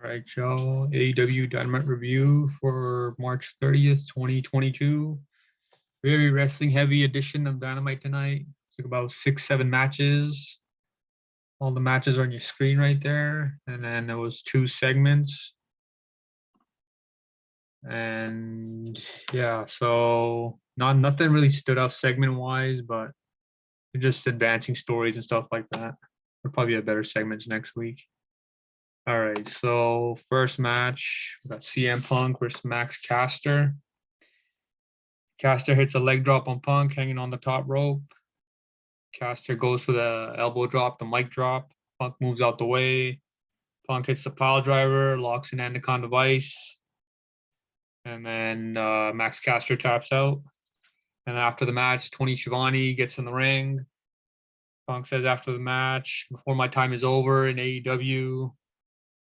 All right, Joe. AEW Dynamite review for March 30th, 2022. Very wrestling heavy edition of Dynamite tonight. Took about 6, 7 matches. All the matches are on your screen right there. And then there was 2 segments. And yeah, so nothing really stood out segment wise, but just advancing stories and stuff like that. There'll probably have better segments next week. All right, so first match, we got CM Punk versus Max Caster. Caster hits a leg drop on Punk, hanging on the top rope. Caster goes for the elbow drop, the mic drop. Punk moves out the way. Punk hits the pile driver, locks in Anaconda Vice. And then Max Caster taps out. And after the match, Tony Schiavone gets in the ring. Punk says after the match, before my time is over in AEW,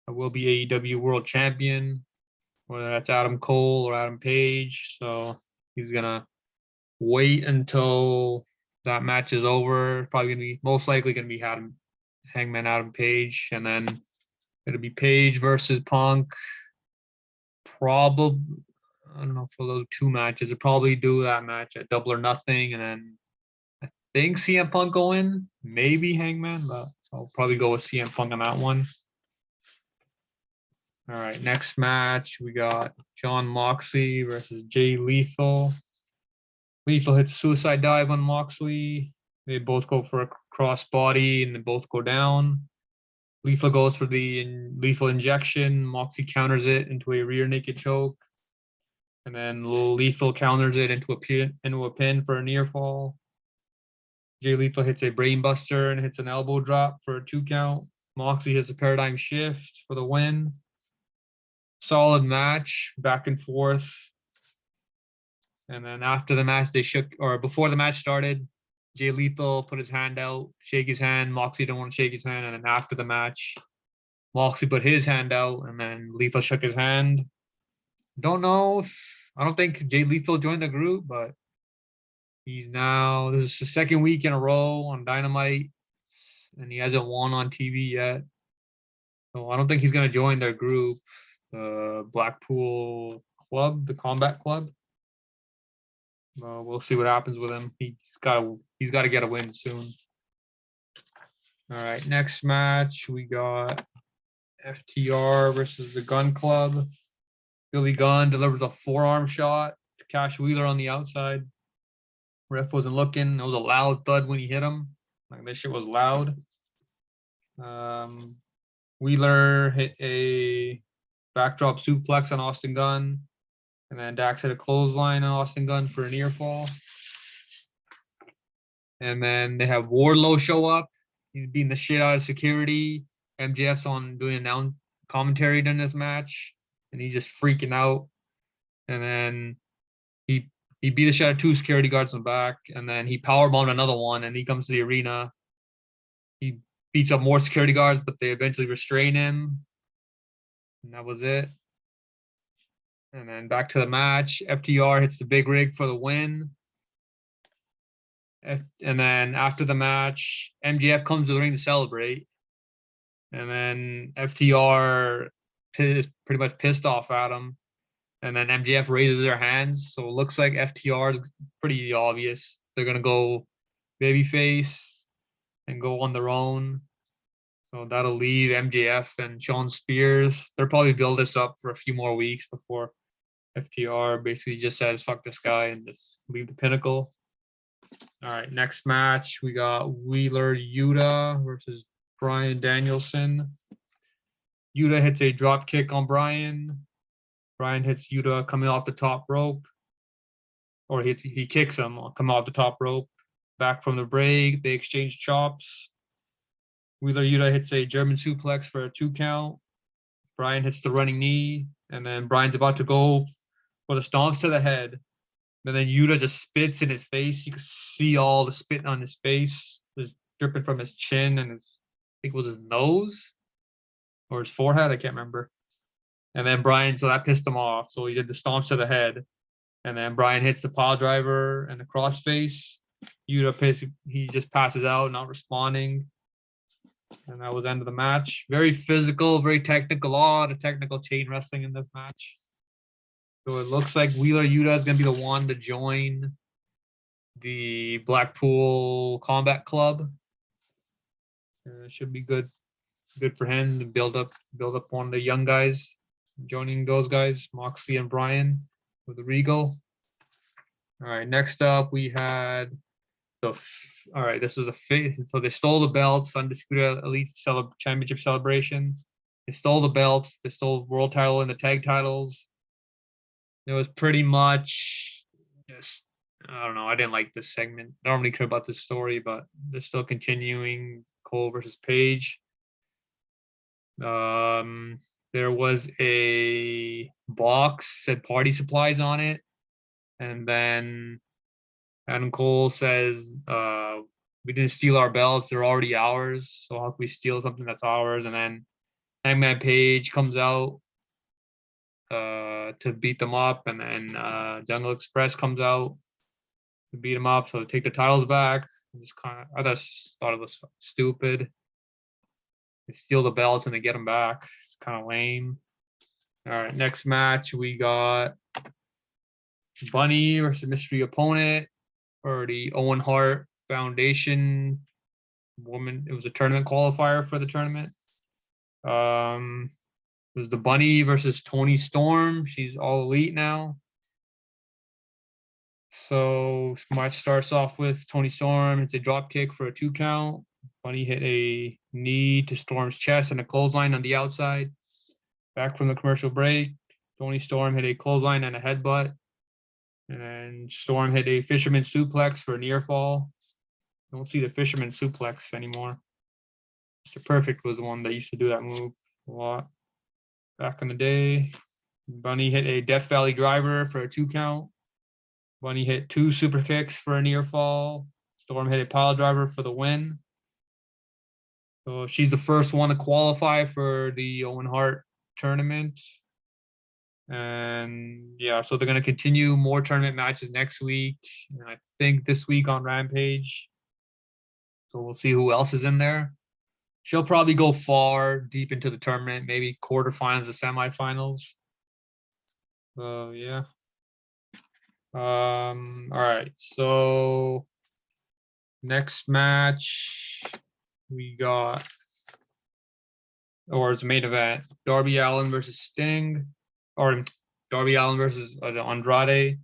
I will be AEW World Champion, whether that's Adam Cole or Adam Page. So he's going to wait until that match is over. Probably going to be most likely going to be Hangman Adam Page. And then it'll be Page versus Punk. Probably, I don't know, for those 2 matches. They'll probably do that match at Double or Nothing. And then I think CM Punk go in, maybe Hangman, but I'll probably go with CM Punk on that one. All right, next match, we got Jon Moxley versus Jay Lethal. Lethal hits a suicide dive on Moxley. They both go for a crossbody, and they both go down. Lethal goes for the lethal injection. Moxley counters it into a rear naked choke. And then Lethal counters it into a pin for a near fall. Jay Lethal hits a brain buster and hits an elbow drop for a 2 count. Moxley hits a paradigm shift for the win. Solid match, back and forth. And then after the match, before the match started, Jay Lethal put his hand out, shake his hand. Moxley didn't want to shake his hand. And then after the match, Moxley put his hand out, and then Lethal shook his hand. I don't think Jay Lethal joined the group, but this is the 2nd week in a row on Dynamite, and he hasn't won on TV yet. So I don't think he's going to join their group, the Blackpool Club, the Combat Club. We'll see what happens with him. He's got to get a win soon. All right, next match we got FTR versus the Gunn Club. Billy Gunn delivers a forearm shot to Cash Wheeler on the outside. Ref wasn't looking. It was a loud thud when he hit him. Like, this shit was loud. Wheeler hit a backdrop suplex on Austin Gunn. And then Dax hit a clothesline on Austin Gunn for a near fall. And then they have Wardlow show up. He's beating the shit out of security. MJF's doing commentary during this match. And he's just freaking out. And then he beat the shit out of 2 security guards in the back. And then he powerbombed another one. And he comes to the arena. He beats up more security guards, but they eventually restrain him. And that was it. And then back to the match. FTR hits the big rig for the win. And then after the match, MJF comes to the ring to celebrate. And then FTR is pretty much pissed off at him. And then MJF raises their hands. So it looks like FTR is pretty obvious. They're going to go babyface and go on their own. So that'll leave MJF and Shawn Spears. They'll probably build this up for a few more weeks before FTR basically just says, fuck this guy, and just leave the Pinnacle. All right, next match, we got Wheeler Yuta versus Bryan Danielson. Yuta hits a drop kick on Bryan. Bryan hits Yuta coming off the top rope. Or he kicks him coming off the top rope. Back from the break, they exchange chops. Wheeler Yuta hits a German suplex for a 2 count. Bryan hits the running knee. And then Bryan's about to go for the stomps to the head. And then Yuta just spits in his face. You can see all the spit on his face. Just dripping from his chin and I think it was his nose or his forehead. I can't remember. And then Bryan, so that pissed him off. So he did the stomps to the head. And then Bryan hits the pile driver and the crossface. Yuta he just passes out, not responding. And that was the end of the match. Very physical, very technical. A lot of technical chain wrestling in this match. So it looks like Wheeler Yuta is going to be the one to join the Blackpool Combat Club. Should be good for him to build up one of the young guys, joining those guys, Moxley and Bryan with the Regal. All right, next up we had all right, this is so they stole the belts, Undisputed Elite Championship celebration. They stole the belts, they stole world title and the tag titles. It was pretty much just, I don't know, I didn't like this segment. I don't really care about this story, but they're still continuing Cole versus Page. There was a box, said party supplies on it. And then Adam Cole says, we didn't steal our belts, they're already ours. So how can we steal something that's ours? And then Hangman Page comes out to beat them up, and then Jungle Express comes out to beat them up. So they take the titles back. I just thought it was stupid. They steal the belts and they get them back. It's kind of lame. All right, next match we got Bunny versus mystery opponent for the Owen Hart Foundation woman. It was a tournament qualifier for the tournament. It was the Bunny versus Toni Storm. She's all elite now. So match starts off with Toni Storm. It's a drop kick for a 2 count. Bunny hit a knee to Storm's chest and a clothesline on the outside. Back from the commercial break, Toni Storm hit a clothesline and a headbutt. And then Storm hit a fisherman suplex for a near fall. Don't see the fisherman suplex anymore. Mr. Perfect was the one that used to do that move a lot back in the day. Bunny hit a Death Valley driver for a 2 count. Bunny hit 2 super kicks for a near fall. Storm hit a pile driver for the win. So she's the first one to qualify for the Owen Hart tournament. And yeah, so they're going to continue more tournament matches next week. And I think this week on Rampage. So we'll see who else is in there. She'll probably go far deep into the tournament, maybe quarterfinals or semifinals. So yeah. All right. So next match we got, or it's a main event, Darby Allin versus Sting, or Darby Allin versus Andrade.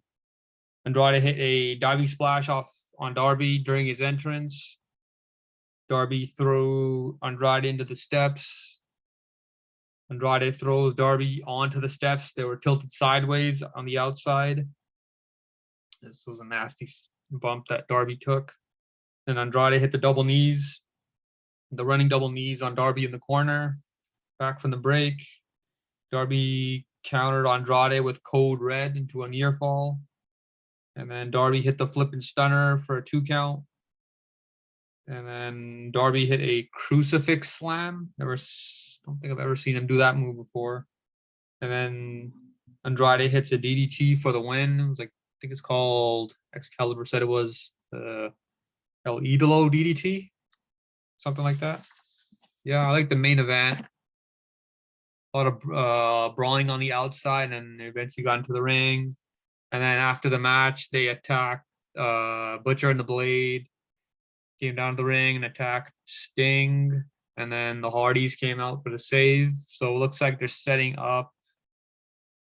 Andrade hit a diving splash off on Darby during his entrance. Darby threw Andrade into the steps. Andrade throws Darby onto the steps. They were tilted sideways on the outside. This was a nasty bump that Darby took. And Andrade hit the double knees, the running double knees on Darby in the corner. Back from the break, Darby countered Andrade with Code Red into a near fall. And then Darby hit the flipping stunner for a 2 count. And then Darby hit a crucifix slam. Don't think I've ever seen him do that move before. And then Andrade hits a DDT for the win. It was like, I think it's called, Excalibur said it was El Idolo DDT, something like that. Yeah, I like the main event. A lot of brawling on the outside, and they eventually got into the ring. And then after the match, they attacked Butcher and the Blade, came down to the ring and attacked Sting. And then the Hardys came out for the save. So it looks like they're setting up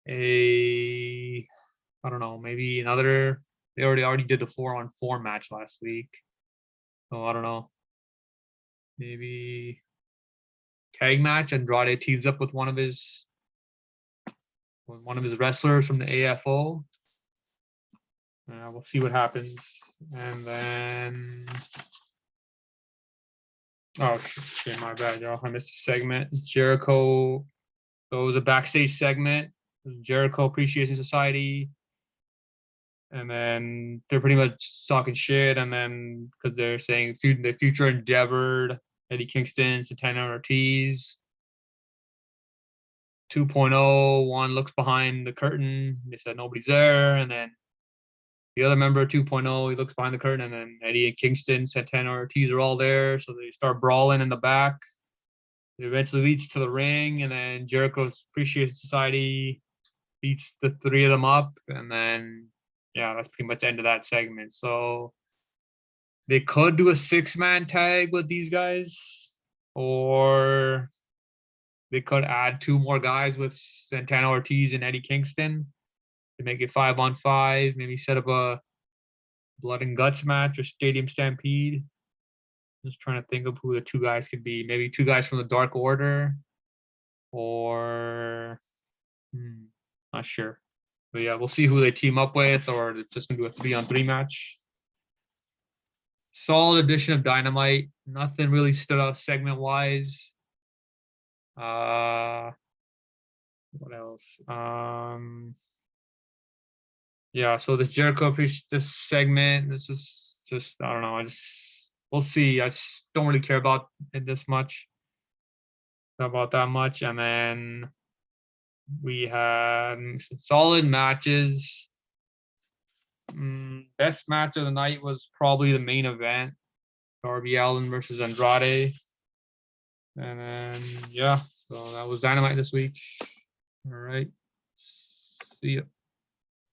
I don't know, maybe another. They already did the 4-on-4 match last week. So I don't know. Maybe tag match. Andrade teams up with one of his wrestlers from the AFO. We'll see what happens. And then, oh shit, my bad, y'all. I missed a segment. Jericho. So it was a backstage segment. Jericho Appreciation Society. And then they're pretty much talking shit. And then because they're saying the future endeavored Eddie Kingston, Santana, Ortiz. 2.0, one looks behind the curtain. They said nobody's there. And then the other member, 2.0, he looks behind the curtain. And then Eddie and Kingston, Santana, Ortiz are all there. So they start brawling in the back. It eventually leads to the ring, and then Jericho's Appreciation Society beats the three of them up, and then yeah, that's pretty much the end of that segment. So they could do a 6-man tag with these guys, or they could add 2 more guys with Santana, Ortiz, and Eddie Kingston to make it 5-on-5. Maybe set up a blood and guts match or stadium stampede. Just trying to think of who the 2 guys could be. Maybe 2 guys from the Dark Order, or not sure. But yeah, we'll see who they team up with, or it's just gonna do a 3-on-3 match. Solid edition of Dynamite. Nothing really stood out segment wise. What else? Yeah, so this Jericho this segment, this is just I don't know. We'll see. I just don't really care about it this much. About that much, and then we had solid matches. Best match of the night was probably the main event, Darby Allin versus Andrade. And then, yeah, so that was Dynamite this week. All right. See ya.